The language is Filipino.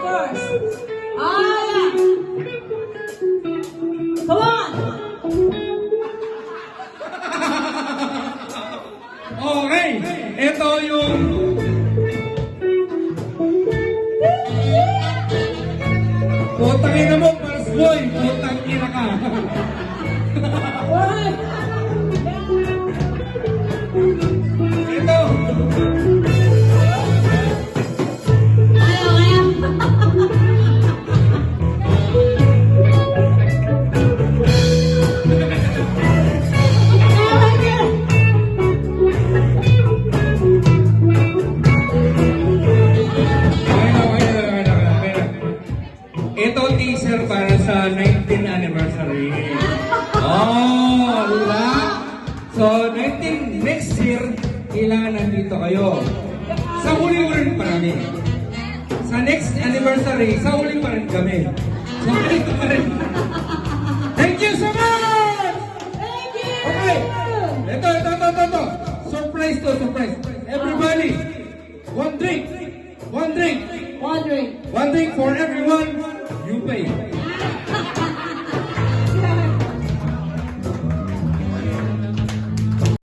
course. Yeah. Come on. Okay, ito yung... Putang ina mo, Mars Boy! Putang ina ka! One. Ito! Ito teaser para sa 19th anniversary. Oh, diba? So, 19 next year, kailangan nandito kayo. Sa huli rin pa rin. Sa next anniversary, sa huli pa rin kami. So, dito pa rin. Thank you so much! Thank you. Okay. Ito. Surprise to, surprise. Everybody, one drink. One drink. One drink for everyone. You pay.